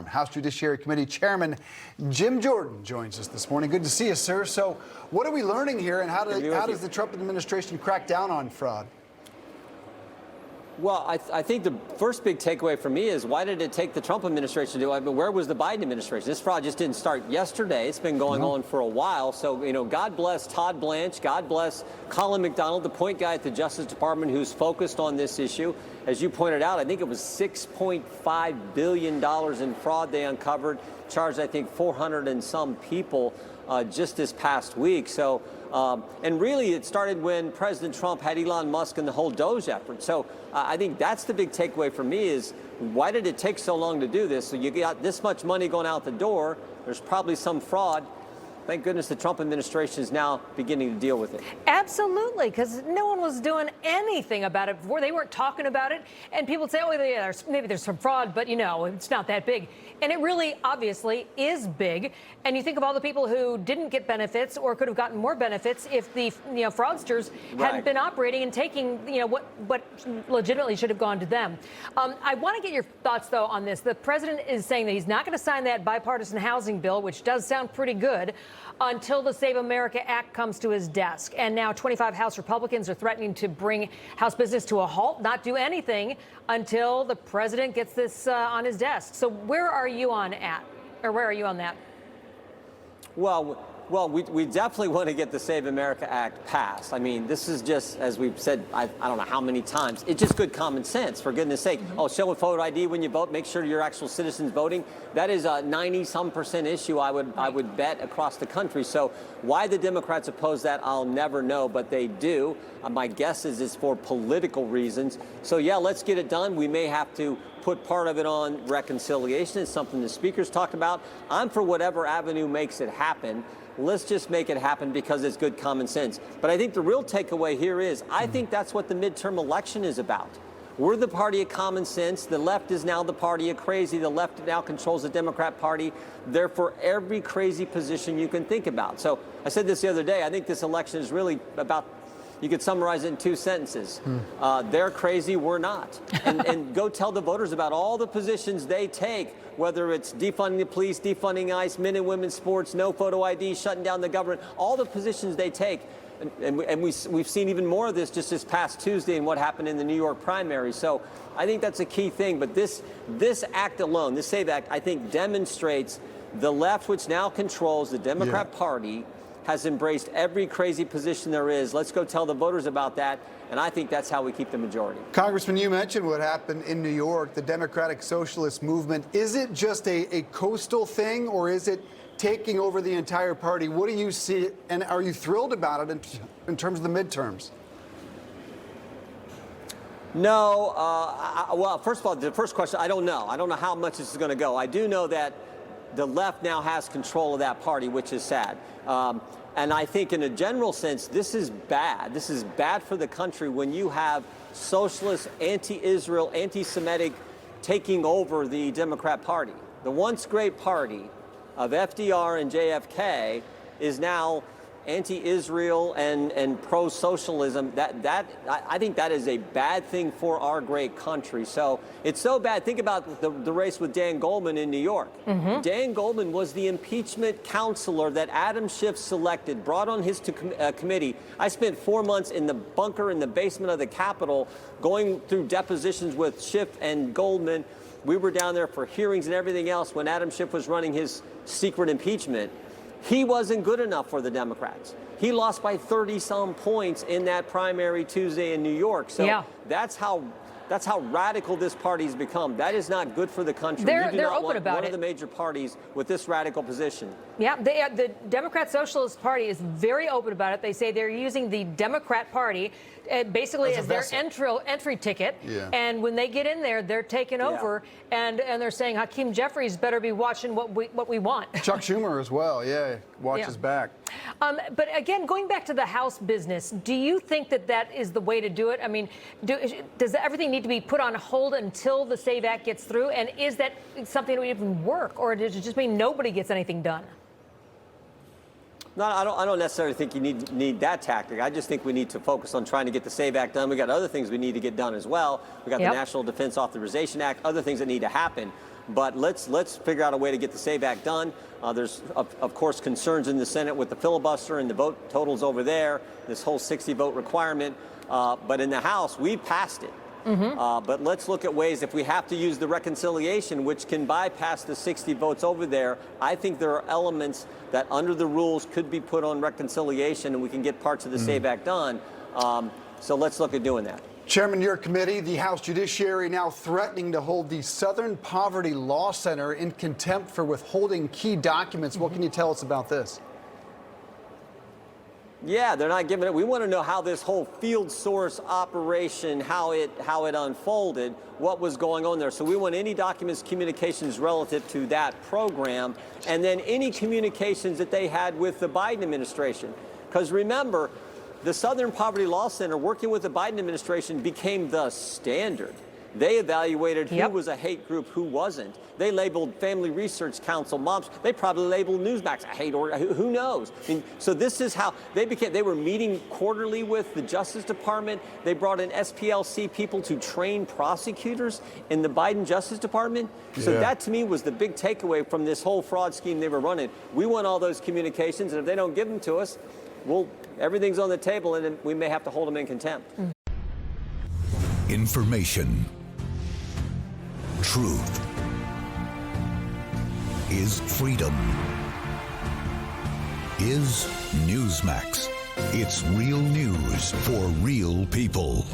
House Judiciary Committee Chairman Jim Jordan joins us this morning. Good to see you, sir. So what are we learning here, and how does the Trump administration crack down on fraud? Well, I think the first big takeaway for me is, why did it take the Trump administration to do it? I mean, where was the Biden administration? This fraud just didn't start yesterday. It's been going on for a while. So, you know, God bless Todd Blanche. God bless Colin McDonald, the point guy at the Justice Department, who's focused on this issue. As you pointed out, I think it was $6.5 billion in fraud they uncovered, charged, I think, 400 and some people just this past week. So, and really, it started when President Trump had Elon Musk and the whole Doge effort. So I think that's the big takeaway for me is, why did it take so long to do this? So you got this much money going out the door. There's probably some fraud. Thank goodness the Trump administration is now beginning to deal with it. Absolutely, because no one was doing anything about it before. They weren't talking about it. And people would say, oh, yeah, maybe there's some fraud, but, you know, it's not that big. And it really, obviously, is big. And you think of all the people who didn't get benefits or could have gotten more benefits if the fraudsters hadn't been operating and taking what legitimately should have gone to them. I want to get your thoughts, though, on this. The president is saying that he's not going to sign that bipartisan housing bill, which does sound pretty good, until the Save America Act comes to his desk. And now 25 House Republicans are threatening to bring House business to a halt, not do anything until the president gets this on his desk. So where are you on that? Well, we definitely want to get the Save America Act passed. I mean, this is just, as we've said, I don't know how many times, it's just good common sense, for goodness sake. Oh, show a photo ID when you vote, make sure you're actual citizens voting. That is a 90-some% issue, I would bet, across the country. So why the Democrats oppose that, I'll never know, but they do. My guess is it's for political reasons. So yeah, let's get it done. We may have to put part of it on reconciliation. It's something the speaker's talked about. I'm for whatever avenue makes it happen. Let's just make it happen because it's good common sense. But I think the real takeaway here is, I think that's what the midterm election is about. We're the party of common sense. The left is now the party of crazy. The left now controls the Democrat Party. They're for every crazy position you can think about. So I said this the other day. I think this election is really about, you could summarize it in 2 sentences. They're crazy, we're not. And go tell the voters about all the positions they take, whether it's defunding the police, defunding ICE, men and women's sports, no photo ID, shutting down the government, all the positions they take. And we've seen even more of this just this past Tuesday and what happened in the New York primary. So I think that's a key thing. But this act alone, this SAVE Act, I think demonstrates the left, which now controls the Democrat Party, has embraced every crazy position there is. Let's go tell the voters about that, and I think that's how we keep the majority. Congressman, you mentioned what happened in New York, the Democratic Socialist Movement. Is it just a coastal thing, or is it taking over the entire party? What do you see, and are you thrilled about it in terms of the midterms? No. Well, first of all, the first question, I don't know. I don't know how much this is going to go. I do know that the left now has control of that party, which is sad. And I think in a general sense, this is bad. This is bad for the country when you have socialist, anti-Israel, anti-Semitic taking over the Democrat Party. The once great party of FDR and JFK is now anti-Israel and pro-socialism. I think that is a bad thing for our great country. So it's so bad. Think about the race with Dan Goldman in New York. Dan Goldman was the impeachment counselor that Adam Schiff selected, brought on his committee. I spent 4 months in the bunker in the basement of the Capitol going through depositions with Schiff and Goldman. We were down there for hearings and everything else when Adam Schiff was running his secret impeachment. He wasn't good enough for the Democrats. He lost by 30-some points in that primary Tuesday in New York. So that's how radical this party's become. That is not good for the country. They're open about it. One of the major parties with this radical position. Yeah, the Democrat Socialist Party is very open about it. They say they're using the Democrat Party basically as their entry ticket. And when they get in there, they're taking over, and they're saying Hakeem Jeffries better be watching what we want. Chuck Schumer as well, watch his back. But again, going back to the House business, do you think that is the way to do it? I mean, does everything need to be put on hold until the SAVE Act gets through? And is that something that would even work, or does it just mean nobody gets anything done? No, I don't necessarily think you need that tactic. I just think we need to focus on trying to get the SAVE Act done. We got other things we need to get done as well. We got the National Defense Authorization Act, other things that need to happen. But let's figure out a way to get the SAVE Act done. There's, of course, concerns in the Senate with the filibuster and the vote totals over there, this whole 60-vote requirement. But in the House, we passed it. But let's look at ways, if we have to use the reconciliation, which can bypass the 60 votes over there. I think there are elements that under the rules could be put on reconciliation and we can get parts of the SAVE Act done. So let's look at doing that. Chairman, your committee, the House Judiciary, now threatening to hold the Southern Poverty Law Center in contempt for withholding key documents. What can you tell us about this? Yeah, they're not giving it. We want to know how this whole field source operation, how it unfolded, what was going on there. So we want any documents, communications relative to that program, and then any communications that they had with the Biden administration. Because remember, the Southern Poverty Law Center, working with the Biden administration, became the standard. They evaluated who was a hate group, who wasn't. They labeled Family Research Council moms. They probably labeled Newsmax a hate org. Who knows? I mean, so this is how they became. They were meeting quarterly with the Justice Department. They brought in SPLC people to train prosecutors in the Biden Justice Department. So that, to me, was the big takeaway from this whole fraud scheme they were running. We want all those communications, and if they don't give them to us, everything's on the table, and we may have to hold them in contempt. Information. Truth is freedom. Is Newsmax. It's real news for real people.